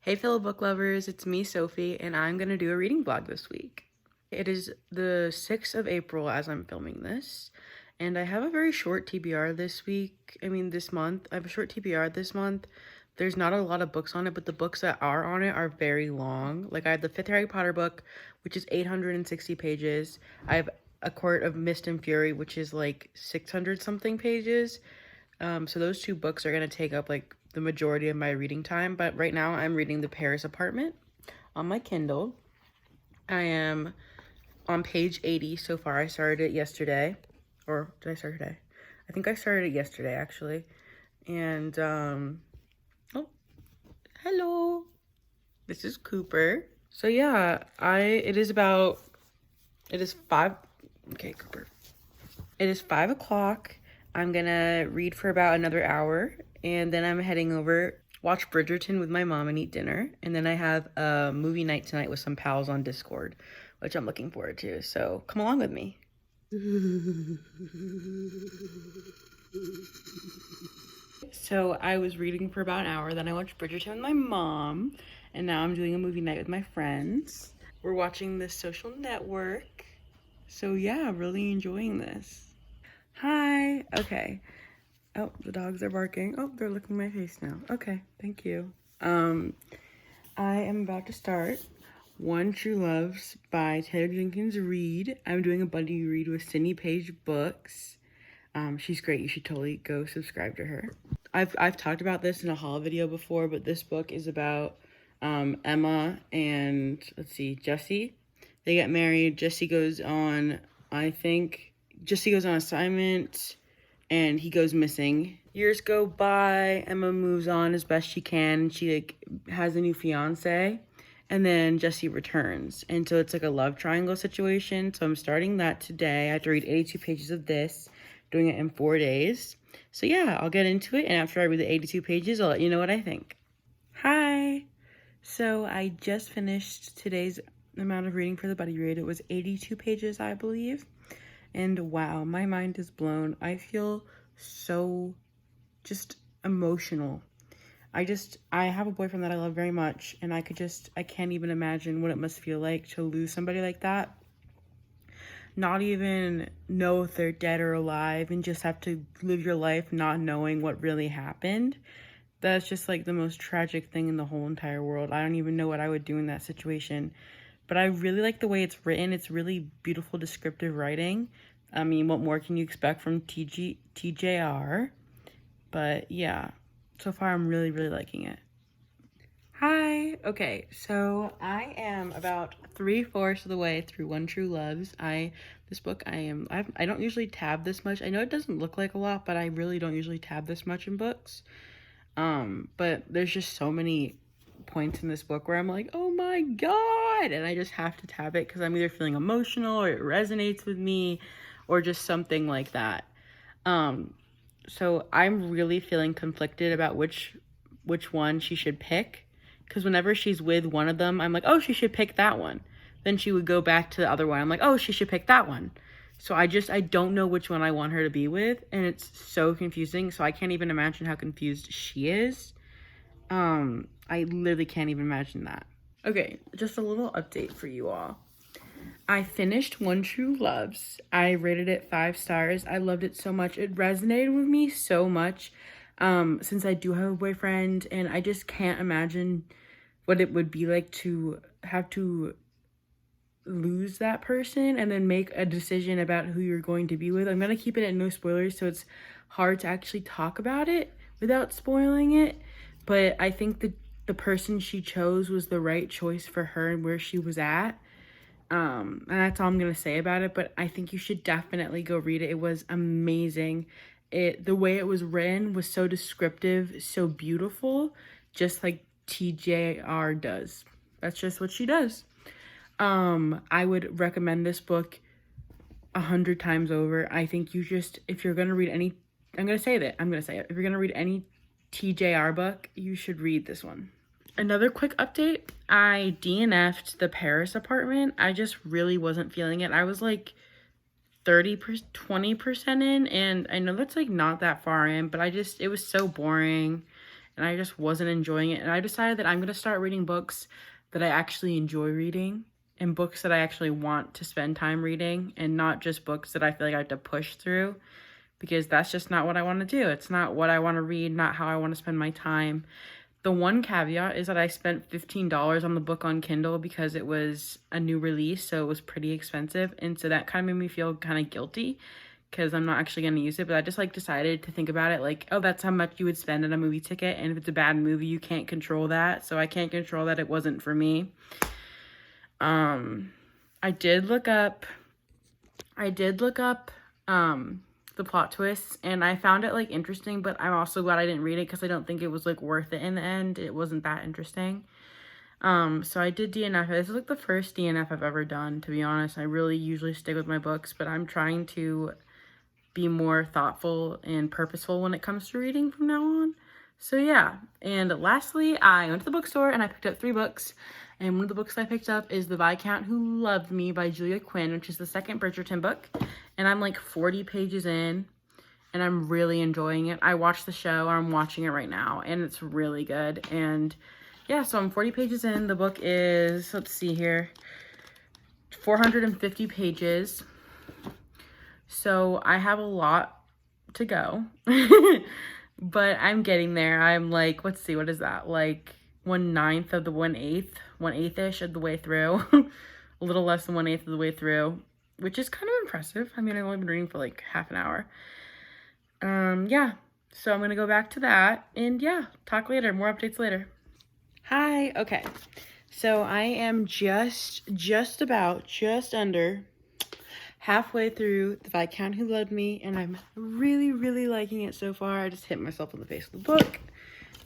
Hey fellow book lovers, it's me Sophie and I'm going to do a reading vlog this week. It is the 6th of April as I'm filming this, and I have a very short TBR this month. I have a short TBR this month. There's not a lot of books on it, but the books that are on it are very long. Like I have the 5th Harry Potter book, which is 860 pages. I have A Court of Mist and Fury, which is like 600 something pages. So those two books are going to take up like the majority of my reading time, but right now I'm reading The Paris Apartment on my Kindle. I am on page 80 so far. I started it yesterday, or did I start today? I think I started it yesterday actually. And oh, hello. This is Cooper. So yeah, it is 5. Okay, Cooper. It is 5 o'clock. I'm gonna read for about another hour, and then I'm heading over, watch Bridgerton with my mom and eat dinner. And then I have a movie night tonight with some pals on Discord, which I'm looking forward to. So come along with me. So I was reading for about an hour, then I watched Bridgerton with my mom, and now I'm doing a movie night with my friends. We're watching The Social Network. So yeah, really enjoying this. Hi. Okay. Oh, the dogs are barking. Oh, they're licking my face now. Okay, thank you. I am about to start One True Loves by Taylor Jenkins Reid. I'm doing a buddy read with Sydney Page Books. She's great. You should totally go subscribe to her. I've talked about this in a haul video before, but this book is about Emma and Jesse. They get married. Jesse goes on assignment and he goes missing. Years go by, Emma moves on as best she can. She has a new fiance, and then Jesse returns. And so it's like a love triangle situation. So I'm starting that today. I have to read 82 pages of this, doing it in 4 days. So yeah, I'll get into it, and after I read the 82 pages, I'll let you know what I think. Hi! So I just finished today's amount of reading for the buddy read. It was 82 pages, I believe. And wow, my mind is blown. I feel so just emotional. I have a boyfriend that I love very much, and I can't even imagine what it must feel like to lose somebody like that. Not even know if they're dead or alive, and just have to live your life not knowing what really happened. That's just like the most tragic thing in the whole entire world. I don't even know what I would do in that situation. But I really like the way it's written. It's really beautiful, descriptive writing. I mean, what more can you expect from TJR? But yeah, so far I'm really, really liking it. Hi. Okay, so I am about 3/4 of the way through One True Loves. I don't usually tab this much. I know it doesn't look like a lot, but I really don't usually tab this much in books. But there's just so many points in this book where I'm like, oh my god, and I just have to tab it because I'm either feeling emotional or it resonates with me or just something like that. So I'm really feeling conflicted about which one she should pick, because whenever she's with one of them, I'm like, oh, she should pick that one. Then she would go back to the other one. I'm like, oh, she should pick that one. So I don't know which one I want her to be with, and it's so confusing. So I can't even imagine how confused she is. I literally can't even imagine that. Okay, just a little update for you all. I finished One True Loves. I rated it 5 stars. I loved it so much. It resonated with me so much, since I do have a boyfriend, and I just can't imagine what it would be like to have to lose that person and then make a decision about who you're going to be with. I'm going to keep it at no spoilers, so it's hard to actually talk about it without spoiling it. But I think the person she chose was the right choice for her and where she was at. And that's all I'm going to say about it. But I think you should definitely go read it. It was amazing. The way it was written was so descriptive, so beautiful, just like TJR does. That's just what she does. I would recommend this book 100 times over. I think if you're gonna read any, I'm gonna say it. If you're gonna read any TJR book, you should read this one. Another quick update, I DNF'd The Paris Apartment. I just really wasn't feeling it. I was like 20% in, and I know that's like not that far in, but it was so boring. and I just wasn't enjoying it. And I decided that I'm going to start reading books that I actually enjoy reading and books that I actually want to spend time reading, and not just books that I feel like I have to push through, because that's just not what I want to do. It's not what I want to read, not how I want to spend my time. The one caveat is that I spent $15 on the book on Kindle because it was a new release, so it was pretty expensive. And so that kind of made me feel kind of guilty because I'm not actually going to use it. But I just like decided to think about it like, oh, that's how much you would spend on a movie ticket. And if it's a bad movie, you can't control that. So I can't control that it wasn't for me. I did look up the plot twists, and I found it like interesting, but I'm also glad I didn't read it because I don't think it was like worth it in the end. It wasn't that interesting. So I did DNF. This is like the first DNF I've ever done, to be honest. I really usually stick with my books, but I'm trying to be more thoughtful and purposeful when it comes to reading from now on. So yeah, and lastly, I went to the bookstore and I picked up 3 books. And one of the books I picked up is The Viscount Who Loved Me by Julia Quinn, which is the second Bridgerton book. And I'm like 40 pages in, and I'm really enjoying it. I watched the show, or I'm watching it right now, and it's really good. And yeah, so I'm 40 pages in. The book is, let's see here, 450 pages. So I have a lot to go, but I'm getting there. I'm like, let's see, what is that? Like 1/9 of the 1/8ish of the way through. A little less than 1/8 of the way through, which is kind of impressive. I mean, I've only been reading for like half an hour. Yeah, so I'm gonna go back to that, and yeah, talk later. More updates later. Hi. Okay, so I am just under halfway through The Viscount Who Loved Me, and I'm really liking it so far. I just hit myself in the face with the book.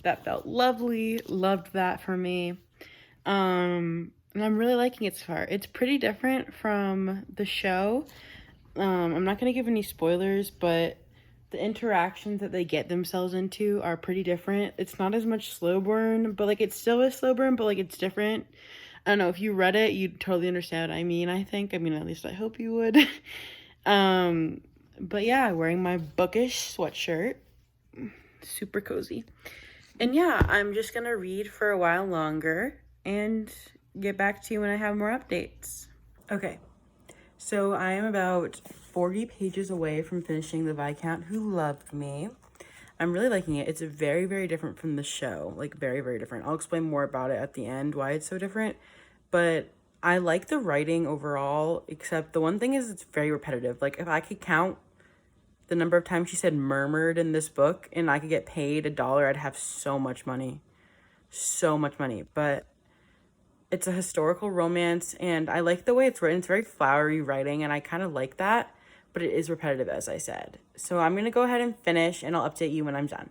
That felt lovely. Loved that for me. And I'm really liking it so far. It's pretty different from the show. I'm not going to give any spoilers, but the interactions that they get themselves into are pretty different. It's not as much slow burn, but like it's still a slow burn, but like it's different. I don't know, if you read it, you'd totally understand what I mean, I think. I mean, at least I hope you would. But yeah, wearing my bookish sweatshirt. Super cozy. And yeah, I'm just going to read for a while longer and get back to you when I have more updates. Okay, so I am about 40 pages away from finishing The Viscount Who Loved Me. I'm really liking it. It's very different from the show, like very different. I'll explain more about it at the end, why it's so different, but I like the writing overall, except the one thing is it's very repetitive. Like if I could count the number of times she said murmured in this book and I could get paid $1, I'd have so much money. But it's a historical romance, and I like the way it's written. It's very flowery writing, and I kind of like that, but it is repetitive, as I said. So I'm going to go ahead and finish, and I'll update you when I'm done.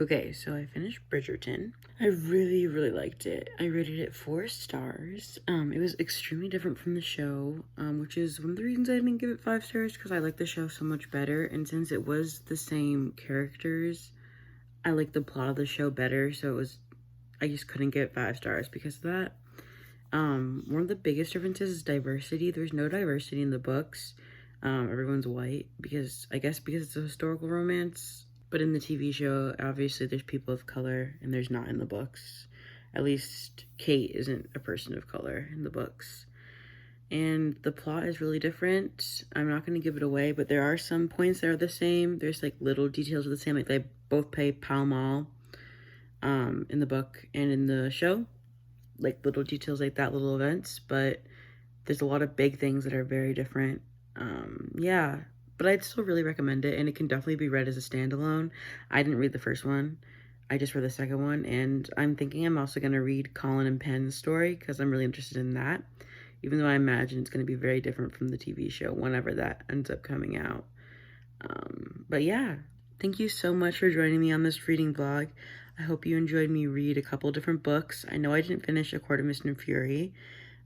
Okay, so I finished Bridgerton. I really liked it. I rated it 4 stars. It was extremely different from the show, which is one of the reasons I didn't give it 5 stars, because I like the show so much better, and since it was the same characters, I like the plot of the show better, so I just couldn't give it 5 stars because of that. One of the biggest differences is diversity. There's no diversity in the books. Everyone's white because it's a historical romance. But in the TV show, obviously there's people of color, and there's not in the books. At least Kate isn't a person of color in the books. And the plot is really different. I'm not going to give it away, but there are some points that are the same. There's like little details are the same. Like they both play Pall Mall in the book and in the show. Like little details like that, little events, but there's a lot of big things that are very different. Yeah, but I'd still really recommend it, and it can definitely be read as a standalone. I didn't read the first one. I just read the second one, and I'm thinking I'm also going to read Colin and Penn's story because I'm really interested in that, even though I imagine it's going to be very different from the TV show whenever that ends up coming out. But yeah, thank you so much for joining me on this reading vlog. I hope you enjoyed me read a couple different books. I know I didn't finish A Court of Mist and Fury,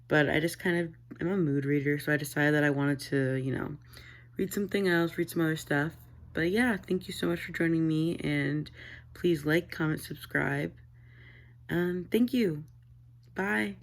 but I just kind of am a mood reader, so I decided that I wanted to, read something else, read some other stuff. But yeah, thank you so much for joining me, and please like, comment, subscribe. Thank you. Bye.